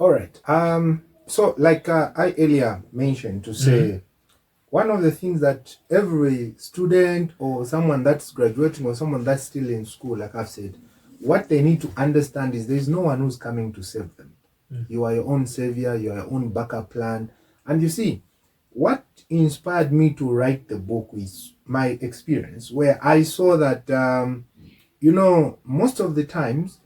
All right. So like I earlier mentioned to say, one of the things that every student or someone that's graduating or someone that's still in school, like I've said, what they need to understand is there's no one who's coming to save them. You are your own savior, you are your own backup plan. And you see, what inspired me to write the book is my experience, where I saw that, most of the times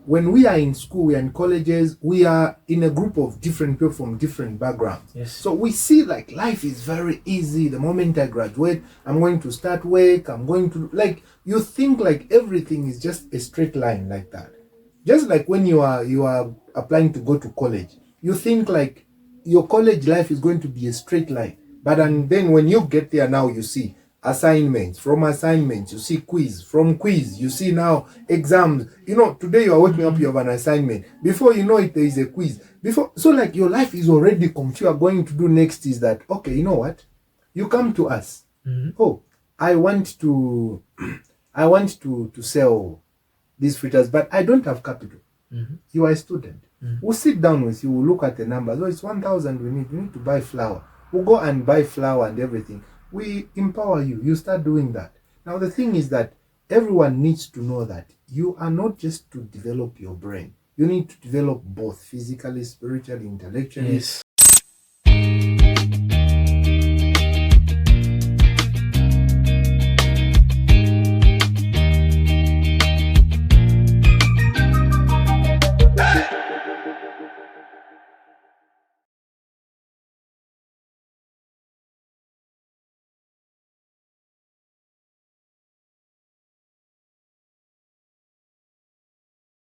when we are in school, we are in colleges, we are in a group of different people from different backgrounds. Yes. So we see like life is very easy. The moment I graduate, I'm going to start work. I'm going to, like, you think like everything is just a straight line like that. Just like when you are applying to go to college, you think like your college life is going to be a straight line. But and then when you get there now, you see assignments. From assignments, you see quiz. From quiz, you see now exams. Today you are waking up, you have an assignment. Before you know it, there is a quiz. So like your life is already confused. You are going to do next is that, okay, you know what? You come to us. Oh, I want to sell these fritters, but I don't have capital. You are a student. We'll sit down with you, we'll look at the numbers. Oh, it's 1,000 we need to buy flour. We'll go and buy flour and everything. We empower you. You start doing that. Now, the thing is that everyone needs to know that you are not just to develop your brain. You need to develop both physically, spiritually, intellectually. Yes.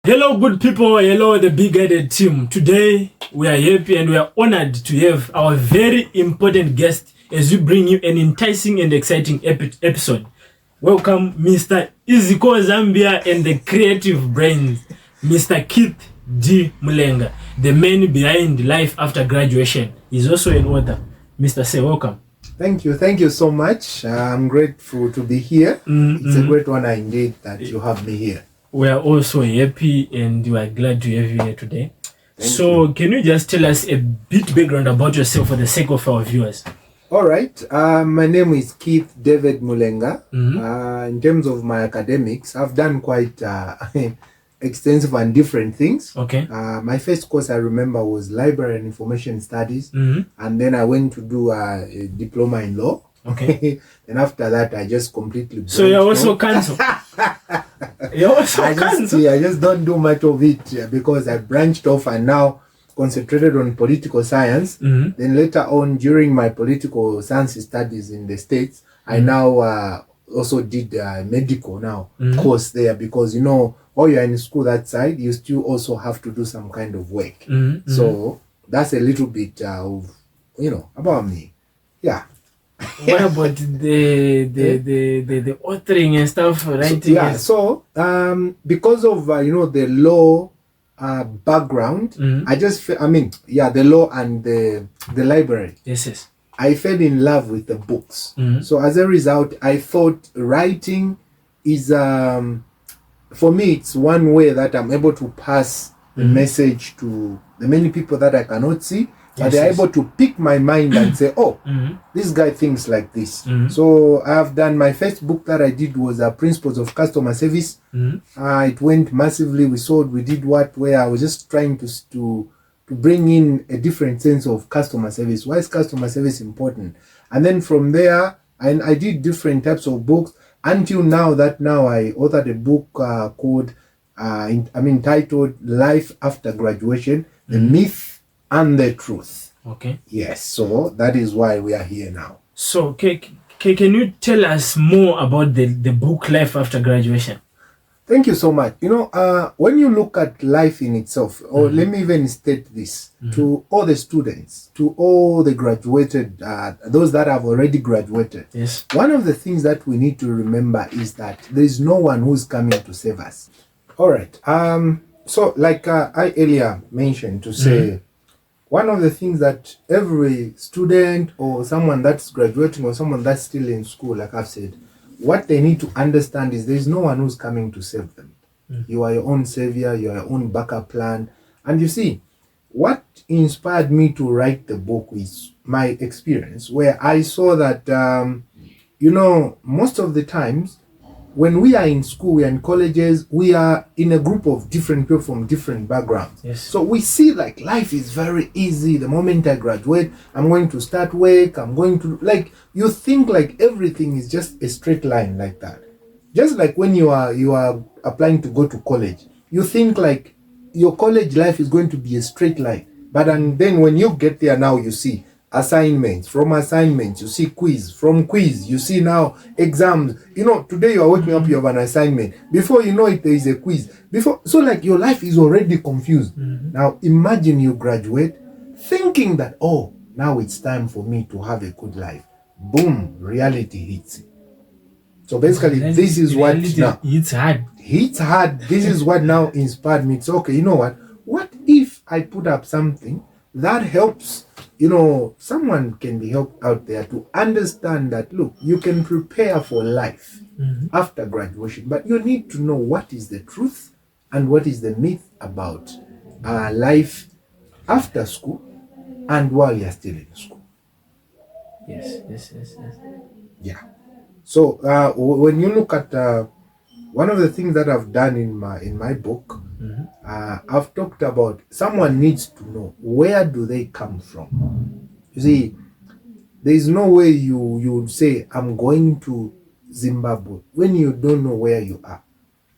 Hello, good people. Hello, the BeGuided team. Today, we are happy and we are honored to have our very important guest as we bring you an enticing and exciting episode. Welcome, Mr. EasyCall Zambia and the creative brains, Mr. Keith D. Mulenga, the man behind Life After Graduation. He's also an author. Mr. Say, welcome. Thank you so much. I'm grateful to be here. It's a great honor indeed that you have me here. We are also happy and we are glad to have you here today. Thank you. Can you just tell us a bit background about yourself for the sake of our viewers? All right. My name is Keith David Mulenga. In terms of my academics, I've done quite extensive and different things. Okay. My first course I remember was Library and Information Studies. And then I went to do a diploma in law. Okay. And after that, I just completely... So you're also cancelled? I just don't do much of it because I branched off and now concentrated on political science. Then later on, during my political science studies in the States, I now also did medical now course there because, while you're in school that side, you still also have to do some kind of work. So that's a little bit of, about me. Yeah. What about the authoring and stuff, writing? So because of the law background, I just the law and the library. Yes. I fell in love with the books. So as a result, I thought writing is for me it's one way that I'm able to pass the message to the many people that I cannot see. But they're able to pick my mind and say, oh, this guy thinks like this. So I've done my first book that I did was Principles of Customer Service. It went massively. We did where I was just trying to bring in a different sense of customer service. Why is customer service important? And then from there, I did different types of books until now I authored a book called, titled Life After Graduation, The Myth and the Truth. Okay. Yes, so that is why we are here now. So, can you tell us more about the book Life After Graduation? Thank you so much. When you look at life in itself, or let me even state this, to all the students, to all the graduated, those that have already graduated. Yes. One of the things that we need to remember is that there is no one who's coming to save us. All right. So like I earlier mentioned to say, one of the things that every student or someone that's graduating or someone that's still in school, like I've said, what they need to understand is there's no one who's coming to save them. You are your own savior, you are your own backup plan. And you see, what inspired me to write the book is my experience, where I saw that, most of the times when we are in school, we are in colleges, we are in a group of different people from different backgrounds. Yes. So we see like life is very easy. The moment I graduate, I'm going to start work. I'm going to, like, you think like everything is just a straight line like that. Just like when you are applying to go to college, you think like your college life is going to be a straight line. But and then when you get there now, you see assignments. From assignments, you see quiz. From quiz, you see now exams. Today you are waking up, you have an assignment. Before you know it, there is a quiz. So like your life is already confused. Now imagine you graduate thinking that, oh, now it's time for me to have a good life. Boom, reality hits. So basically, this is what now hits hard. Hits hard. This is what now inspired me. It's okay, you know what? What if I put up something that helps, someone can be helped out there to understand that, look, you can prepare for life after graduation, but you need to know what is the truth and what is the myth about life after school and while you're still in school. Yes. Yeah. So when you look at one of the things that I've done in my book, I've talked about someone needs to know where do they come from. You see, there is no way you would say I'm going to Zimbabwe when you don't know where you are.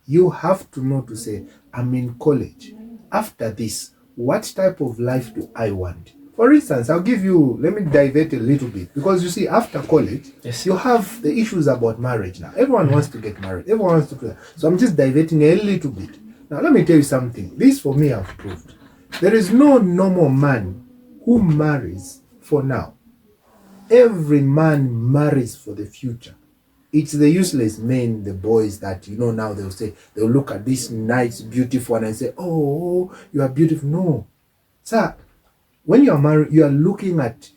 You have to know to say I'm in college. After this, what type of life do I want? For instance, let me divert a little bit, because you see, after college, you have the issues about marriage now. Everyone wants to get married. Everyone wants to do that. So I'm just diverting a little bit. Now, let me tell you something. This, for me, I've proved. There is no normal man who marries for now. Every man marries for the future. It's the useless men, the boys that, now they'll look at this nice, beautiful one and say, oh, you are beautiful. No. Sir, when you are married, you are looking at,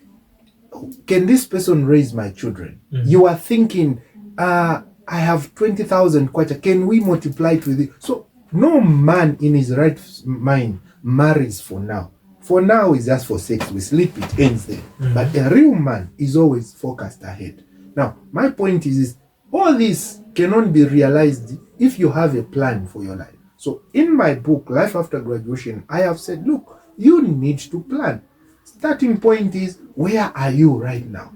can this person raise my children? You are thinking, I have 20,000 kwacha. Can we multiply it with it? So no man in his right mind marries for now. For now is just for sex. We sleep, it ends there. But a real man is always focused ahead. Now, my point is all this cannot be realized if you have a plan for your life. So in my book, Life After Graduation, I have said, look, you need to plan. Starting point is, where are you right now?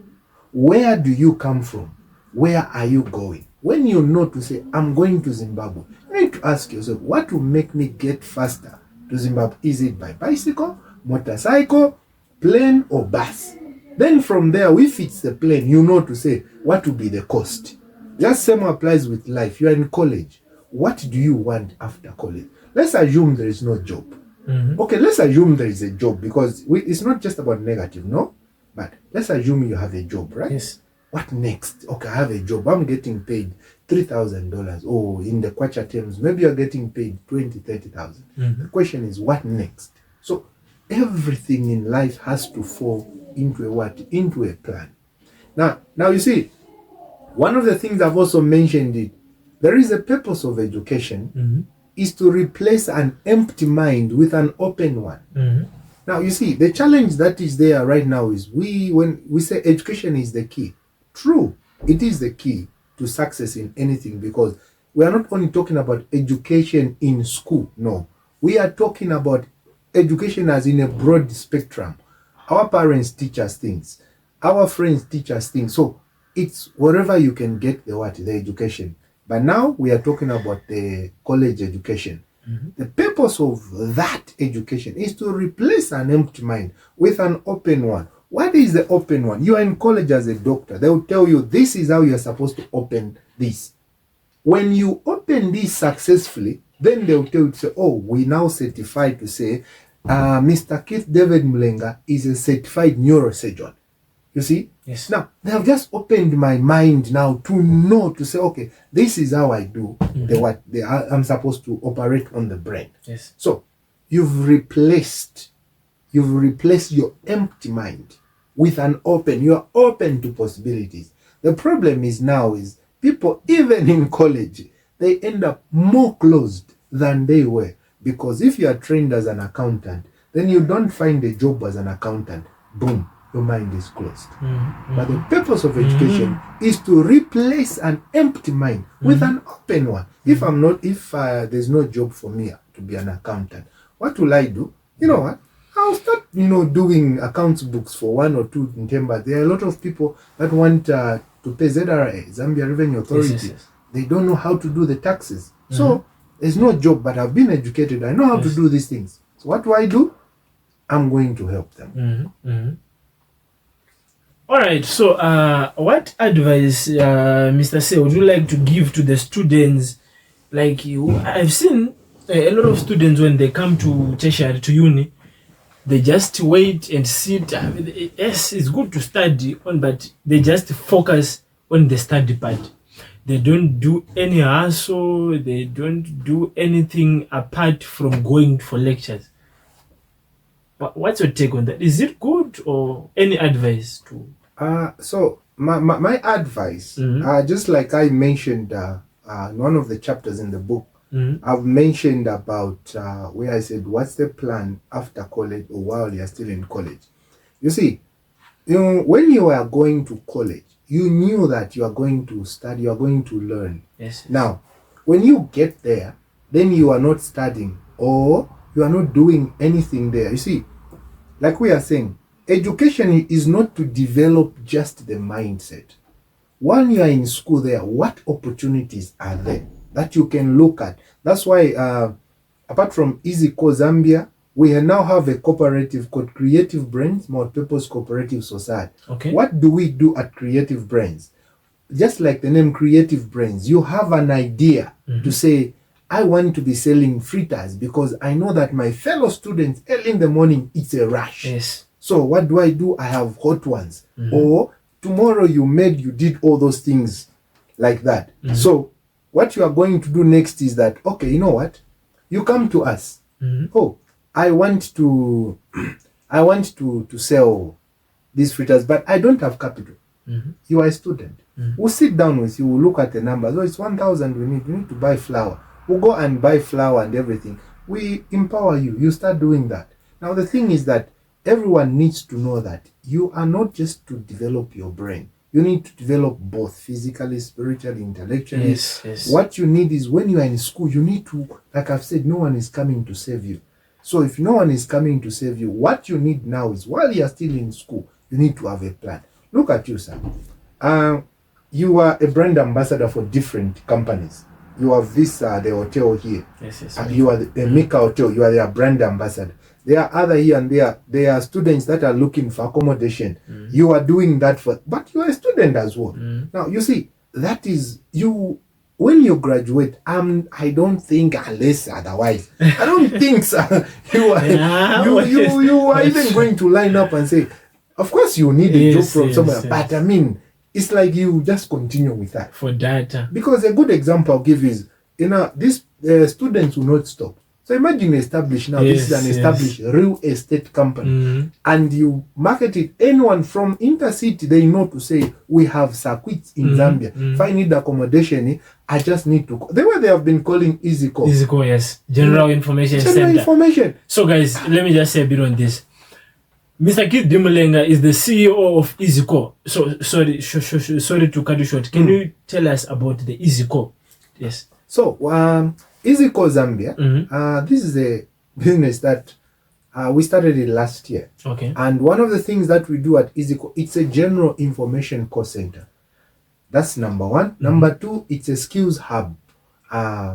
Where do you come from? Where are you going? When you know to say, I'm going to Zimbabwe, you need to ask yourself, what will make me get faster to Zimbabwe? Is it by bicycle, motorcycle, plane, or bus? Then from there, if it's the plane, you know to say, what will be the cost? Just same applies with life. You are in college. What do you want after college? Let's assume there is no job. Okay, let's assume there is a job, because it's not just about negative, no? But let's assume you have a job, right? Yes. What next? Okay, I have a job. I'm getting paid $3,000. Oh, in the kwacha terms, maybe you're getting paid 20,000, 30,000. The question is, what next? So everything in life has to fall into a plan. Now you see, one of the things I've also mentioned there is a purpose of education. Is to replace an empty mind with an open one. Now, you see, the challenge that is there right now is when we say education is the key. True, it is the key to success in anything, because we are not only talking about education in school. No, we are talking about education as in a broad spectrum. Our parents teach us things. Our friends teach us things. So it's wherever you can get the education. But now we are talking about the college education. The purpose of that education is to replace an empty mind with an open one. What is the open one? You are in college as a doctor. They will tell you this is how you are supposed to open this. When you open this successfully, then they will tell you to say, oh, we now certify to say, Mr. Keith David Mulenga is a certified neurosurgeon. You see? Yes. Now, they have just opened my mind now to know, to say, okay, this is how I do I'm supposed to operate on the brain. Yes. So, you've replaced your empty mind with an open. You are open to possibilities. The problem is now is people, even in college, they end up more closed than they were. Because if you are trained as an accountant, then you don't find a job as an accountant. Boom, your mind is closed. But the purpose of education is to replace an empty mind with an open one. If there's no job for me to be an accountant, what will I do? You know what? I'll start, doing accounts books for 1 or 2 in Temba. There are a lot of people that want to pay ZRA, Zambia Revenue Authority. Yes. They don't know how to do the taxes. So there's no job, but I've been educated. I know how to do these things. So what do? I'm going to help them. All right. So what advice, Mr. Se, would you like to give to the students like you? I've seen a lot of students when they come to tertiary, to uni, they just wait and sit. Yes, it's good to study on, but they just focus on the study part. They don't do any hustle. They don't do anything apart from going for lectures. But what's your take on that? Is it good, or any advice to? So my advice, just like I mentioned in one of the chapters in the book, I've mentioned about where I said, what's the plan after college or while you're still in college? You see, when you are going to college, you knew that you are going to study, you are going to learn. Yes. Now, when you get there, then you are not studying or you are not doing anything there. You see, like we are saying, education is not to develop just the mindset. While you are in school there, what opportunities are there that you can look at? That's why, apart from EasyCall Zambia, we now have a cooperative called Creative Brains Multipurpose Cooperative Society. Okay. What do we do at Creative Brains? Just like the name Creative Brains, you have an idea to say, I want to be selling fritters because I know that my fellow students early in the morning, it's a rush. Yes. So what do? I have hot ones. Or tomorrow you did all those things like that. So what you are going to do next is that, okay, you know what? You come to us. Oh, I want to sell these fritters, but I don't have capital. You are a student. We'll sit down with you, we'll look at the numbers. Oh, it's 1,000 we need to buy flour. We'll go and buy flour and everything. We empower you. You start doing that. Now the thing is that everyone needs to know that you are not just to develop your brain. You need to develop both physically, spiritually, intellectually. Yes. What you need is when you are in school, you need to, like I've said, no one is coming to save you. So if no one is coming to save you, what you need now is while you are still in school, you need to have a plan. Look at you, sir. You are a brand ambassador for different companies. You have this, the hotel here. Yes. You are the Mika Hotel. You are their brand ambassador. There are other here and there. There are students that are looking for accommodation. You are doing that but you are a student as well. Now, you see, that is you. When you graduate, I don't think, unless otherwise, I don't think so. You are even going to line up and say, of course you need a job from somewhere, but I mean, it's like you just continue with that. For data. Because a good example I'll give is, these students will not stop. So imagine establish now, this is an established real estate company, and you market it. Anyone from intercity, they know to say, we have circuits in Zambia. If I need accommodation, I just need to call. The way they have been calling EasyCall. EasyCall, yes. General Information Center. So guys, let me just say a bit on this. Mr. Keith Dimulenga is the CEO of EasyCall. So sorry to cut you short. Can you tell us about the EasyCall? Yes. So EasyCall Zambia, this is a business that we started it last year. Okay. And one of the things that we do at EasyCall, it's a general information call center. That's number one. Number two, it's a skills hub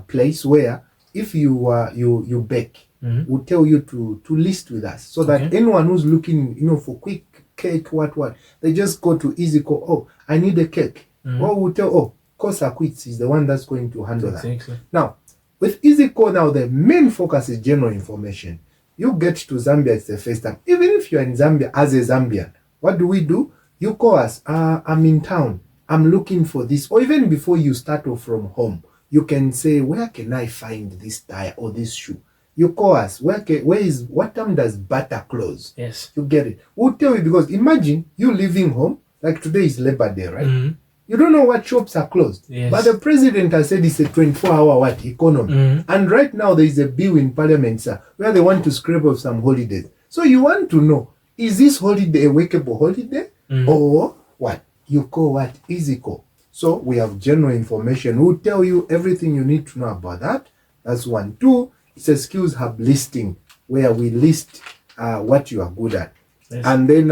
place where if you bake, we'll tell you to list with us so that anyone who's looking, for quick cake, what, they just go to EasyCall. Oh, I need a cake. Or we'll tell, Kosa Quits is the one that's going to handle that. Now, with EasyCall now, the main focus is general information. You get to Zambia, it's the first time. Even if you're in Zambia as a Zambian, what do? You call us, I'm in town, I'm looking for this. Or even before you start off from home, you can say, where can I find this tire or this shoe? You call us, what time does butter close? Yes. You get it. We'll tell you, because imagine you leaving home, like today is Labor Day, right? You don't know what shops are closed. Yes. But the president has said it's a 24-hour economy. And right now there is a bill in parliament, sir, where they want to scrape off some holidays. So you want to know, is this holiday a workable holiday? Or what? You call what? EasyCall. So we have general information. We'll tell you everything you need to know about that. That's one. Two, it's a skills hub listing where we list what you are good at. Yes. And then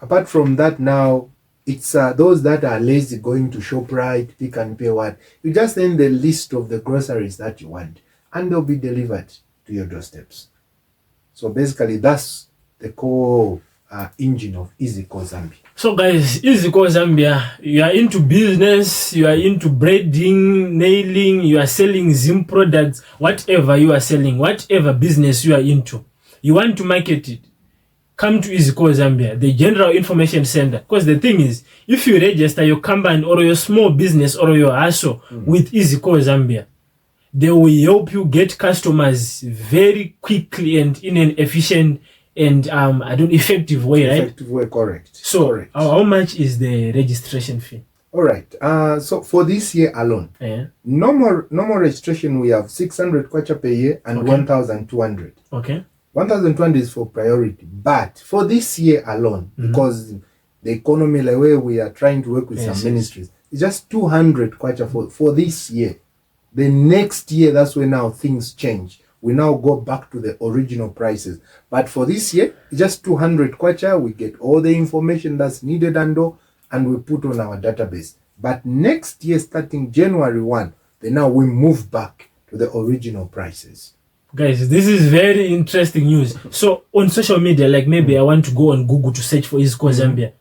apart from that, now it's those that are lazy going to ShopRite, Pick and Pay what. You just send the list of the groceries that you want and they'll be delivered to your doorsteps. So basically that's the core engine of EasyCall Zambia. So guys, EasyCall Zambia, you are into business, you are into braiding, nailing, you are selling Zim products, whatever you are selling, whatever business you are into, you want to market it, come to EasyCall Zambia, the General Information Center. Because the thing is, if you register your company or your small business or your ASO with EasyCall Zambia, they will help you get customers very quickly and in an efficient and effective way, right? Effective way, correct. So correct. How much is the registration fee? All right. So for this year alone, normal registration we have 600 kwacha per year and 1,200. Okay. 1,200 is for priority, but for this year alone, because the economy, the way we are trying to work with some ministries, it's just 200 kwacha for this year. The next year, that's when now things change. We now go back to the original prices. But for this year, it's just 200 kwacha. We get all the information that's needed and we put on our database. But next year, starting January 1, then now we move back to the original prices. Guys, this is very interesting news. So on social media, like maybe I want to go on Google to search for EasyCall Zambia.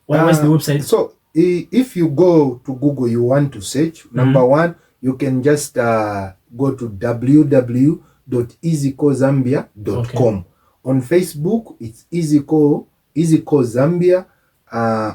What's the website? So if you go to Google, you want to search, number one, you can just go to www.easycallzambia.com. On Facebook, it's EasyCall Zambia.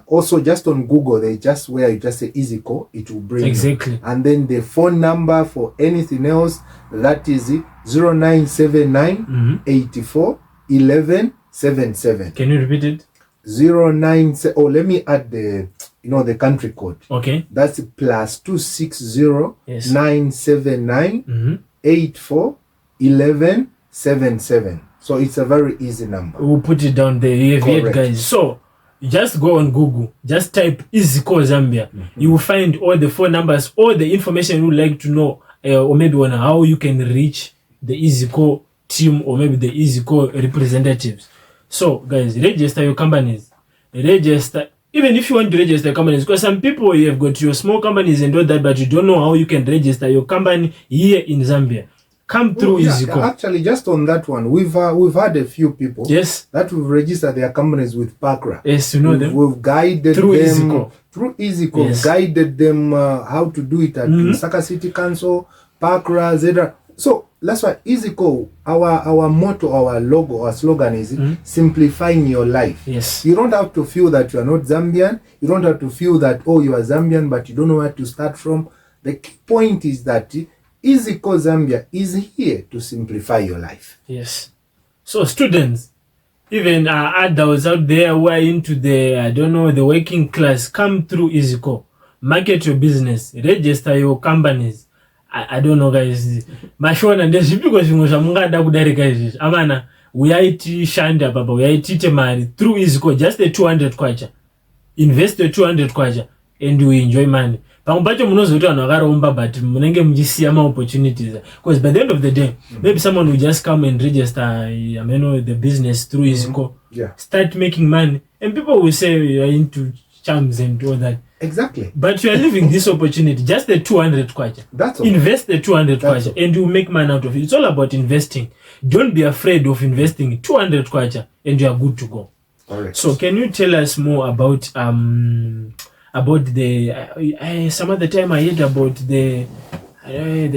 Also, just on Google, they just where you just say EasyCall, it will bring exactly you. And then the phone number for anything else, that is 0979 84 11 77. Can you repeat it? 09. Oh, let me add the the country code. Okay. That's plus 260 979 84 11 77. So it's a very easy number. We'll put it down there. You have it, guys. So just go on Google, just type EasyCall Zambia. You will find all the phone numbers, all the information you would like to know, or maybe on how you can reach the EasyCall team or maybe the EasyCall representatives. So guys, register your companies. Register, even if you want to register companies, because some people, you have got your small companies and all that, but you don't know how you can register your company here in Zambia. Come through EasyCall. Actually, just on that one, we've had a few people that we've registered their companies with Pakra. Yes, you know them. We've guided through them EasyCall. Through EasyCall, guided them how to do it at Lusaka City Council, Pakra, Zedra. So that's why EasyCall, our motto, our logo, our slogan is simplifying your life. Yes. You don't have to feel that you are not Zambian. You don't have to feel that, oh, you are Zambian, but you don't know where to start from. The key point is that EasyCall Zambia is here to simplify your life. Yes. So students, even adults out there who are into the working class, come through EasyCall. Market your business. Register your companies. I don't know, guys. Mashona ndezi because ngoshamungada kudarika izvi. Amana uyaiti shanda baba uyaitite mari through EasyCall, just the 200 kwacha. Invest the 200 kwacha and you enjoy money. Pamwe pacho munozoti vanhu vakaromba but munenge muchisiya ma opportunities, because by the end of the day maybe someone will just come and register the business through EasyCall, start making money, and people will say you are into charms and all that. Exactly. But you are leaving this opportunity, just the 200 kwacha. That's all. Invest the 200 kwacha and you make money out of it. It's all about investing. Don't be afraid of investing 200 kwacha and you are good to go. Correct. So can you tell us more about the some other time I heard about the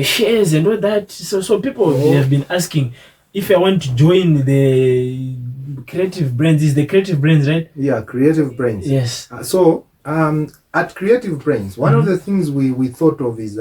shares and all that. So people have been asking if I want to join the Creative Brains. Is the Creative Brains, right? Yeah, Creative Brains. Yes. So at Creative Brains, one of the things we thought of is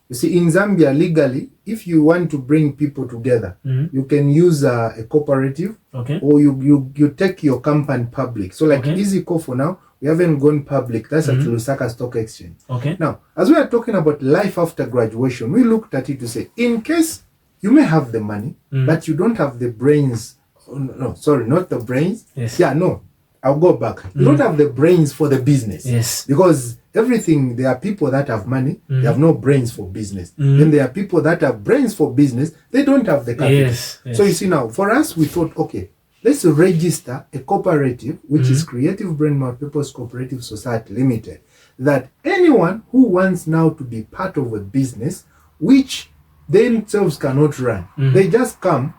you see, in Zambia legally, if you want to bring people together, you can use a cooperative, or you take your company public. So like EasyCall for now, We haven't gone public. That's at Lusaka Stock Exchange. Okay. Now, as we are talking about life after graduation, we looked at it to say, in case you may have the money, but you don't have the brains. No, sorry, not the brains. Yes. Yeah, no. I'll go back. You don't have the brains for the business. Yes. Because everything, there are people that have money, they have no brains for business. Then there are people that have brains for business, they don't have the capital. Yes. So you see now, for us, we thought, okay, let's register a cooperative, which is Creative Brain Multipurpose Cooperative Society Limited, that anyone who wants now to be part of a business, which they themselves cannot run, they just come,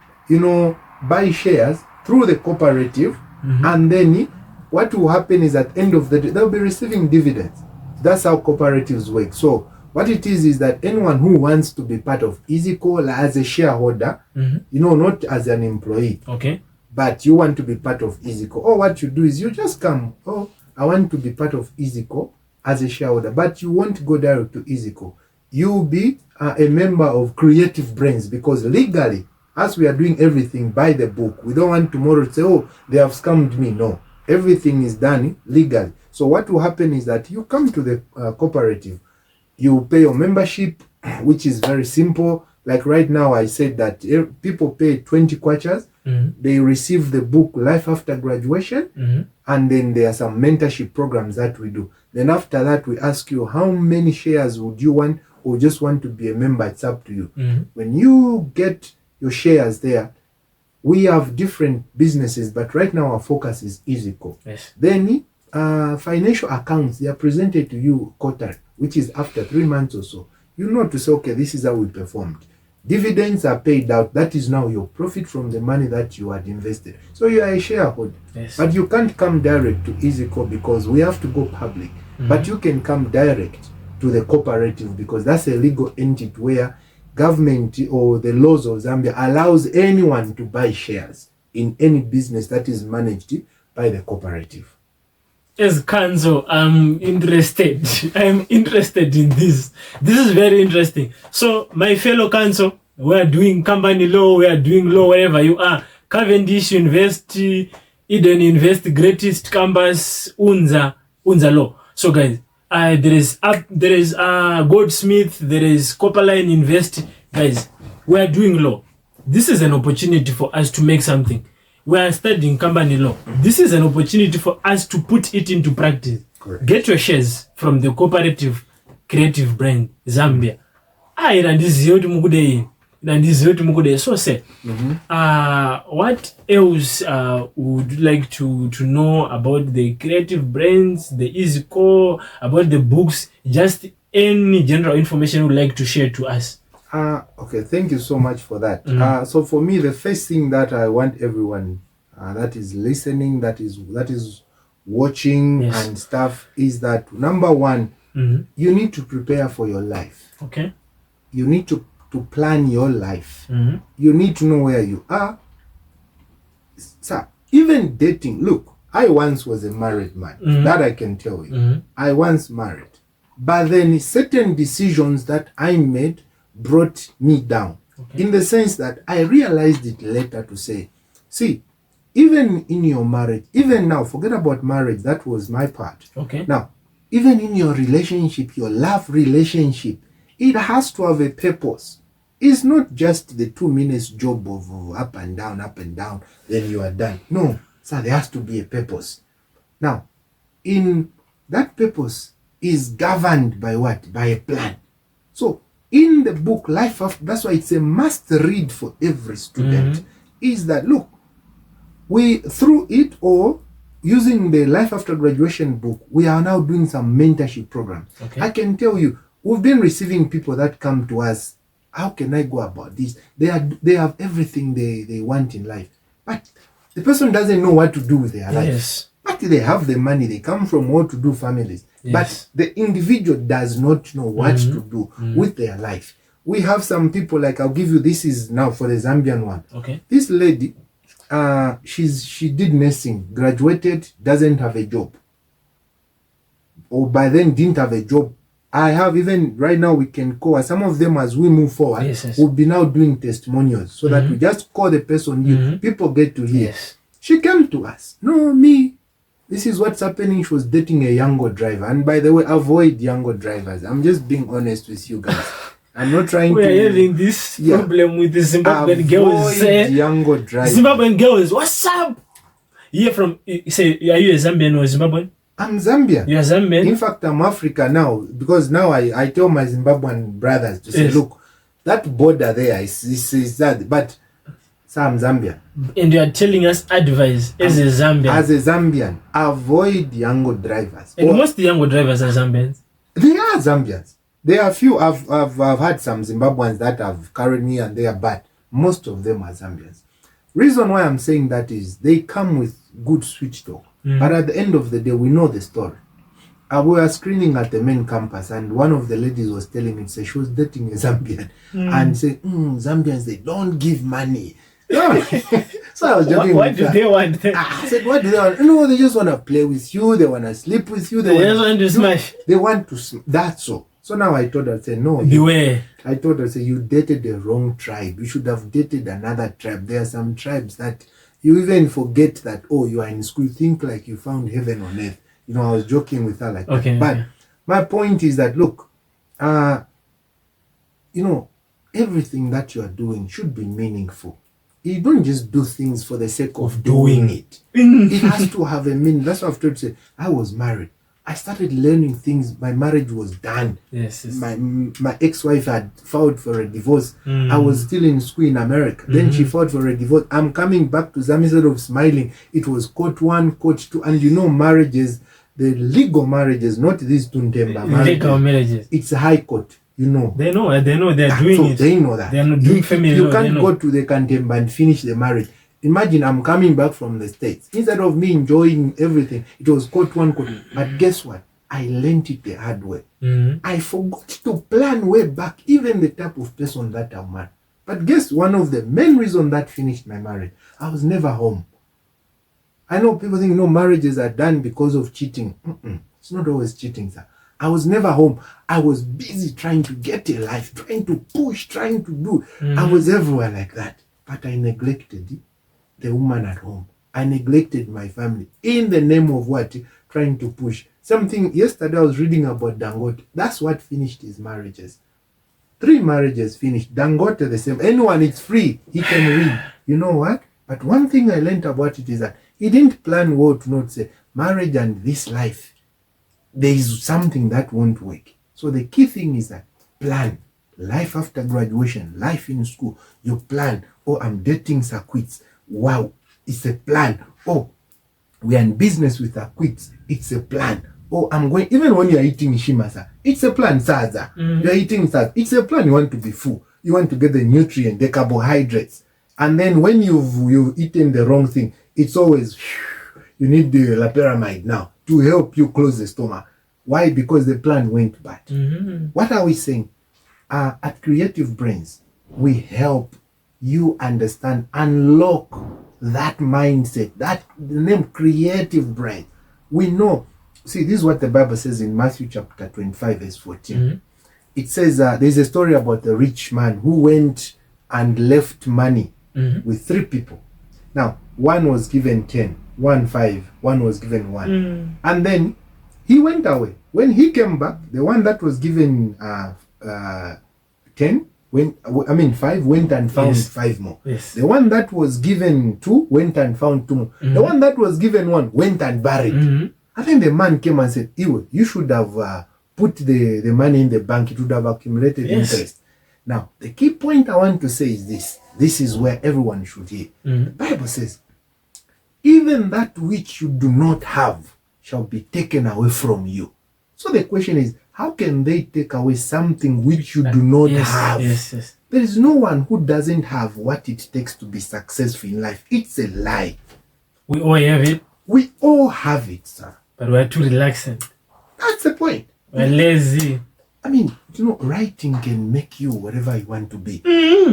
buy shares through the cooperative, and then what will happen is at the end of the day, they'll be receiving dividends. That's how cooperatives work. So what it is that anyone who wants to be part of EasyCall as a shareholder, not as an employee, okay, but you want to be part of EasyCall, or what you do is you just come, I want to be part of EasyCall as a shareholder, but you won't go direct to EasyCall. You'll be a member of Creative Brains, because legally, as we are doing everything by the book, we don't want tomorrow to say, they have scammed me. No, everything is done legally. So what will happen is that you come to the cooperative, you pay your membership, which is very simple. Like right now, I said that people pay 20 kwachas, they receive the book Life After Graduation, and then there are some mentorship programs that we do. Then after that, we ask you, how many shares would you want, or just want to be a member? It's up to you. When you get your shares there, we have different businesses, but right now our focus is EasyCall. Yes. Then financial accounts, they are presented to you quarterly, which is after 3 months or so. You know to say, okay, this is how we performed. Dividends are paid out. That is now your profit from the money that you had invested. So you are a shareholder. Yes. But you can't come direct to EasyCall because we have to go public. But you can come direct to the cooperative, because that's a legal entity where government or the laws of Zambia allows anyone to buy shares in any business that is managed by the cooperative. As Kanzo, I'm interested. I'm interested in this. This is very interesting. So, my fellow Kanzo, we are doing company law, we are doing law wherever you are. Cavendish University, Eden University, Greatest Campus, Unza Law. So, guys, there is Goldsmith, there is Copperline University. Guys, we are doing law. This is an opportunity for us to make something. We are studying company law. This is an opportunity for us to put it into practice. Correct. Get your shares from the cooperative Creative Brain Zambia. So say, what else would you like to know about the Creative Brains, the EasyCall, about the books? Just any general information you would like to share to us. Okay, thank you so much for that. So for me, the first thing that I want everyone that is listening, that is watching, yes, and stuff, is that number one, you need to prepare for your life. Okay. You need to plan your life. You need to know where you are. So even dating, look, I once was a married man. That I can tell you. I once married. But then certain decisions that I made brought me down. Okay. In the sense that I realized it later to say, see, even in your marriage, even now, forget about marriage, that was my part. Okay. Now, even in your relationship, your love relationship, it has to have a purpose. It's not just the 2 minutes job of up and down, then you are done. No, so there has to be a purpose. Now, in that purpose is governed by what? By a plan. So, in the book Life After, that's why it's a must read for every student, is that, look, we, through it or using the Life After Graduation book, we are now doing some mentorship programs. Okay. I can tell you, we've been receiving people that come to us, how can I go about this? They have everything they want in life, but the person doesn't know what to do with their life. Yes. But they have the money, they come from well-to-do families. Yes. But the individual does not know what to do with their life. We have some people, like, I'll give you, this is now for the Zambian one. Okay. This lady, she did nursing, graduated, doesn't have a job. Or by then didn't have a job. I have, even right now we can call some of them as we move forward. Yes. We'll be now doing testimonials so that we just call the person, people get to hear. Yes. She came to us. No, me, This is what's happening. She was dating a younger driver. And by the way, avoid younger drivers. I'm just being honest with you guys. I'm not trying we to... are having this problem with the Zimbabwean girls. Younger drivers. Zimbabwean girls, what's up? You're from, you say, are you a Zambian or a Zimbabwean? I'm Zambian. You're Zambian? In fact, I'm Africa now. Because now I tell my Zimbabwean brothers to say, look, that border there is that. But so I'm Zambian. And you are telling us advice as a Zambian. As a Zambian, avoid younger drivers. And most of the younger drivers are Zambians. They are Zambians. There are a few. I've had some Zimbabweans that have carried me and they are bad. Most of them are Zambians. Reason why I'm saying that is they come with good sweet talk. But at the end of the day, we know the story. We were screening at the main campus and one of the ladies was telling me, say she was dating a Zambian and say, Zambians, they don't give money. So I was joking. What do they want? I said, what do they want? No, they just want to play with you. They want to sleep with you. They just want to smash. They want to that's all. So now I told her, say, no. Beware. I told her, say, you dated the wrong tribe. You should have dated another tribe. There are some tribes that you even forget that, oh, you are in school. Think like you found heaven on earth. You know, I was joking with her like that. But my point is that, look, you know, everything that you are doing should be meaningful. You don't just do things for the sake of doing it. It has to have a meaning. That's what I've tried to say. I was married. I started learning things. My marriage was done. Yes. My ex-wife had filed for a divorce. I was still in school in America. Then she filed for a divorce. I'm coming back to Zambia. Instead of smiling, it was court 1, court 2. And you know, marriages, the legal marriages, not these Tuntemba marriages. Legal marriages. It's a high court. You know. They know. They're doing so it. They know that. They're not doing family You law. can't go to the Kantemba and finish the marriage. Imagine I'm coming back from the States. Instead of me enjoying everything, it was court 1, court. But guess what? I learned it the hard way. I forgot to plan way back, even the type of person that I'm married. But guess one of the main reasons that finished my marriage, I was never home. I know people think, marriages are done because of cheating. It's not always cheating, sir. I was never home. I was busy trying to get a life, trying to push, trying to do. I was everywhere like that. But I neglected the woman at home. I neglected my family. In the name of what? Trying to push. Something, yesterday I was reading about Dangote. That's what finished his marriages. 3 marriages finished. Dangote the same. Anyone, it's free. He can read. You know what? But one thing I learned about it is that he didn't plan well to not say, marriage and this life, there is something that won't work. So the key thing is that plan. Life after graduation, life in school, you plan. Oh, I'm dating circuits. Wow, it's a plan. Oh, we are in business with circuits. It's a plan. Oh, I'm going, even when you are eating shimasa, it's a plan, Saza. You are eating Saza. It's a plan. You want to be full. You want to get the nutrient, the carbohydrates. And then when you've eaten the wrong thing, it's always, you need the loperamide now to help you close the stomach. Why? Because the plan went bad. What are we saying? At Creative Brains, we help you understand, unlock that mindset, that the name Creative Brain. We know, see, this is what the Bible says in Matthew chapter 25 verse 14. It says there's a story about a rich man who went and left money with 3 people. Now, one was given 10, one 5, one was given 1. And then he went away. When he came back, the one that was given 10, 5 went and found 5 more. The one that was given 2 went and found 2 more. The one that was given 1 went and buried. And then the man came and said, Iwe, you should have put the money in the bank. It would have accumulated interest. Now, the key point I want to say is this. This is where everyone should hear. The Bible says, even that which you do not have shall be taken away from you. So the question is, how can they take away something which you do not have? There is no one who doesn't have what it takes to be successful in life. It's a lie. We all have it. We all have it, sir. But we're too relaxing. That's the point. We're lazy. I mean, writing can make you whatever you want to be.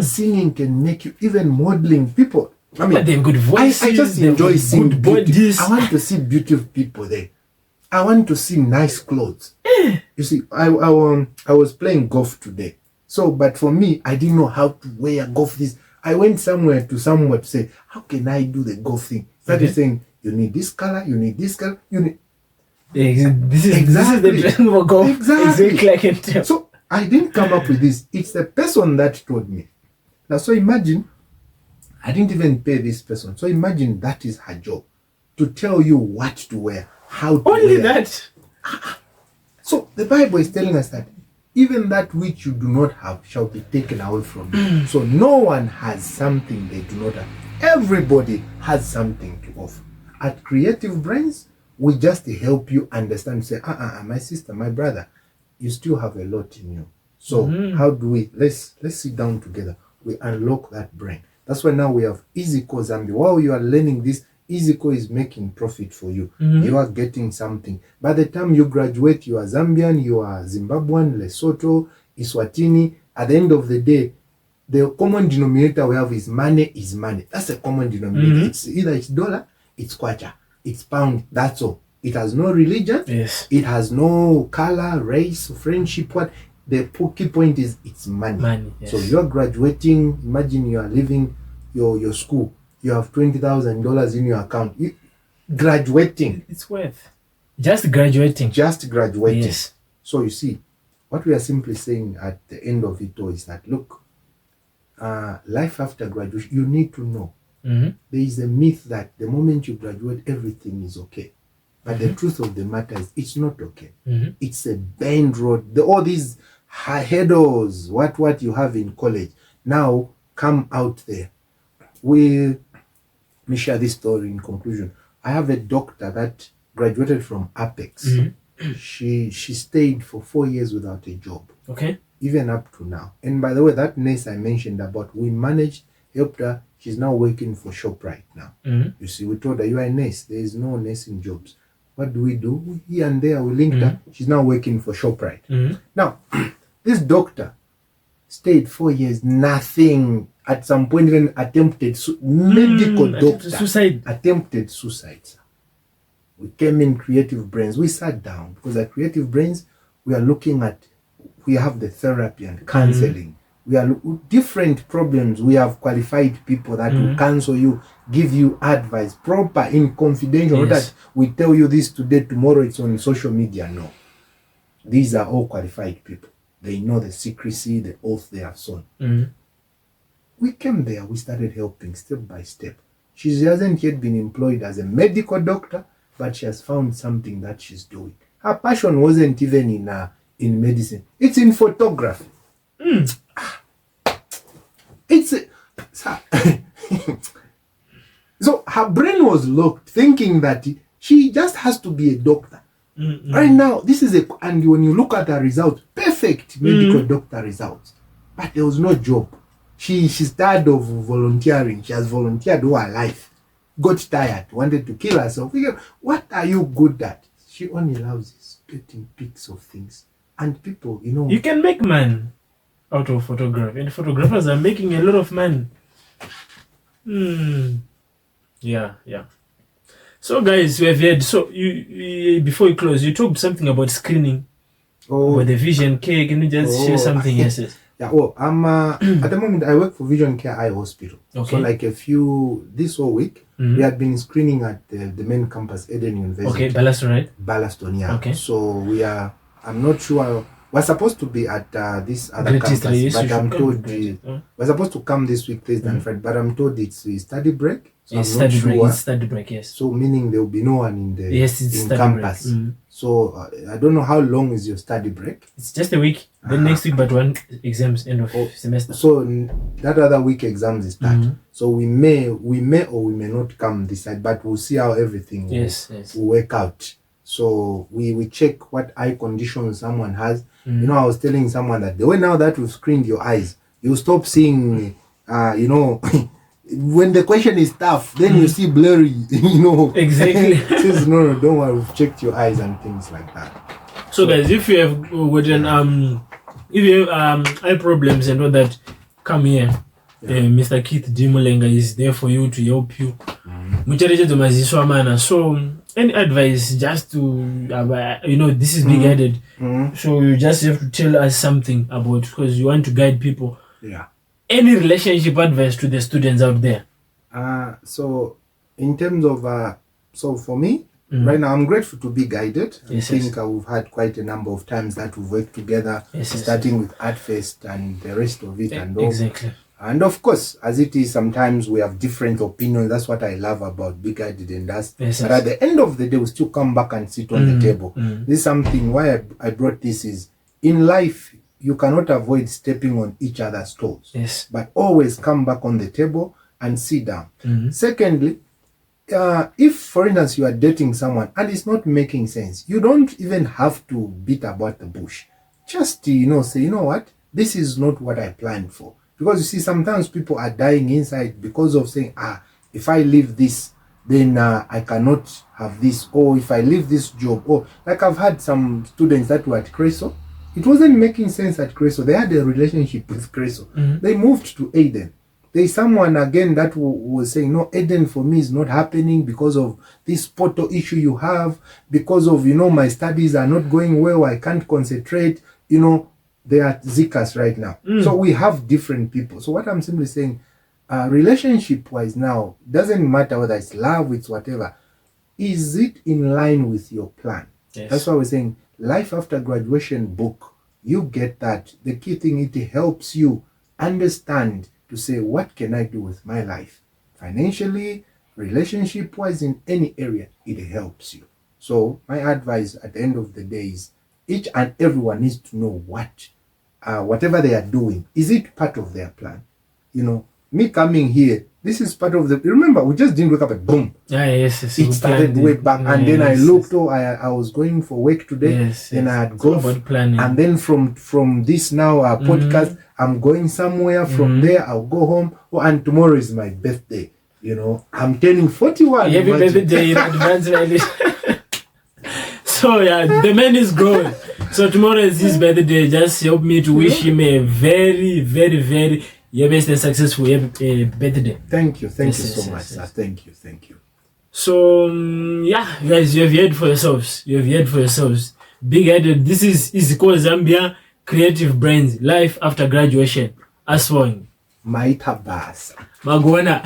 Singing can make you, even modeling people. I mean, but they have good voices. I just enjoy seeing good bodies. I want to see beautiful people there. I want to see nice clothes. You see, I was playing golf today. So, but for me, I didn't know how to wear golf this. I went somewhere to say, how can I do the golf thing? Started saying, You need this color, you need this color, you need... This is the trend for golf. Exactly, I can tell. So I didn't come up with this. It's the person that told me. Now, so imagine, I didn't even pay this person. So imagine that is her job, to tell you what to wear, how to Only wear. that. So the Bible is telling us that even that which you do not have shall be taken away from you. So no one has something they do not have. Everybody has something to offer. At Creative Brains, we just help you understand. Say, my sister, my brother, you still have a lot in you. So how do we, let's sit down together. We unlock that brain. That's why now we have EasyCall Zambia. While you are learning this, EasyCall is making profit for you. You are getting something. By the time you graduate, you are Zambian, you are Zimbabwean, Lesotho, Eswatini. At the end of the day, the common denominator we have is money is money. That's a common denominator. It's either it's dollar, it's kwacha, it's pound. That's all. It has no religion. Yes. It has no color, race, friendship. What the key point is, it's money. Money. Yes. So you're graduating. Imagine you are leaving your school. You have $20,000 in your account. Graduating. It's worth. Just graduating. Just graduating. Yes. So you see, what we are simply saying at the end of it all is that, look, life after graduation, you need to know. There is a myth that the moment you graduate, everything is okay. But the truth of the matter is, it's not okay. It's a bend road. All these hurdles, what you have in college, now come out there. Let me share this story in conclusion. I have a doctor that graduated from Apex. She stayed for 4 years without a job. Okay. Even up to now. And by the way, that nurse I mentioned about, we managed, helped her. She's now working for ShopRite now. You see, we told her, you are a nurse. There is no nursing jobs. What do? Here and there, we linked her. She's now working for ShopRite. Now, this doctor stayed 4 years, nothing. At some point, even attempted medical doctor attempted suicide. We came in Creative Brains. We sat down because at Creative Brains, we have the therapy and counseling. We are different problems. We have qualified people that will counsel you, give you advice, proper, in confidential. Not that we tell you this today, tomorrow it's on social media. No. These are all qualified people. They know the secrecy, the oath they have sworn. We came there, we started helping step by step. She hasn't yet been employed as a medical doctor, but she has found something that she's doing. Her passion wasn't even in medicine. It's in photography. So her brain was locked, thinking that she just has to be a doctor. Right now, and when you look at her results, perfect medical doctor results, but there was no job. She's tired of volunteering. She has volunteered all her life. Got tired, wanted to kill herself. What are you good at? She only loves getting pics of things. And people, you can make money out of photography, and photographers are making a lot of money. Yeah. So guys, we have heard. So you before you close, you talked something about screening. About the Vision Care. Can you just share something? Yes. Yeah. I'm at the moment I work for Vision Care Eye Hospital. Okay. So like this whole week we had been screening at the main campus, Eden University. Okay, Ballaston, right? Ballaston, yeah. Okay. So I'm not sure. We're supposed to be at this other campus, but I'm told we're supposed to come this week, Thursday and Friday, but I'm told it's study break. So it's study break, yes. So meaning there will be no one in the campus. So I don't know how long is your study break. It's just a week. Then next week, but one exams end of semester. So that other week exams is start. So we may or we may not come this side, but we'll see how everything will work out. So we check what eye condition someone has. I was telling someone that the way now that we've screened your eyes, you stop seeing, when the question is tough, then you see blurry, Exactly. Says, no, don't worry, we've checked your eyes and things like that. So guys, if you have eye problems and all that, come here. Mr. Keith Dimulenga is there for you to help you. So any advice just to this is BeGuided. So you just have to tell us something about, because you want to guide people. Any relationship advice to the students out there? So in terms of So for me, right now, I'm grateful to be guided. Yes, I think we've had quite a number of times that we've worked together, starting with ArtFest and the rest of it and all. Exactly. And of course, as it is, sometimes we have different opinions. That's what I love about BeGuided and us. But at the end of the day, we still come back and sit on the table. This is something why I brought this is, in life, you cannot avoid stepping on each other's toes. Yes. But always come back on the table and sit down. Secondly, if, for instance, you are dating someone and it's not making sense, you don't even have to beat about the bush. Just, say, you know what? This is not what I planned for. Because you see, sometimes people are dying inside because of saying, if I leave this, then I cannot have this. Or if I leave this job. Or like I've had some students that were at Creso. It wasn't making sense at Creso. They had a relationship with Creso. They moved to Aiden. There's someone again that was saying, no, Aiden for me is not happening because of this portal issue you have. Because of, my studies are not going well. I can't concentrate. They are Zikas right now. So we have different people. So what I'm simply saying, relationship-wise now, doesn't matter whether it's love, it's whatever. Is it in line with your plan? Yes. That's why we're saying Life After Graduation book, you get that. The key thing, it helps you understand to say, what can I do with my life? Financially, relationship-wise, in any area, it helps you. So my advice at the end of the day is, each and everyone needs to know whatever they are doing, is it part of their plan? Me coming here, this is part of the. Remember, we just didn't wake up and boom. Yes. It started way back, and then I looked. I was going for work today. Then I had golf, and then from this now podcast, I'm going somewhere. From there, I'll go home. And tomorrow is my birthday. I'm turning 41. Happy birthday in advance, really. So the man is growing. So tomorrow is his birthday. Just help me to wish him a very, very, very best and successful birthday. Thank you so much, sir. Thank you. So guys, you have heard for yourselves. BeGuided. This is EasyCall Zambia. Creative Brains. Life After Graduation. Aswang. Maitabasa. Magwana.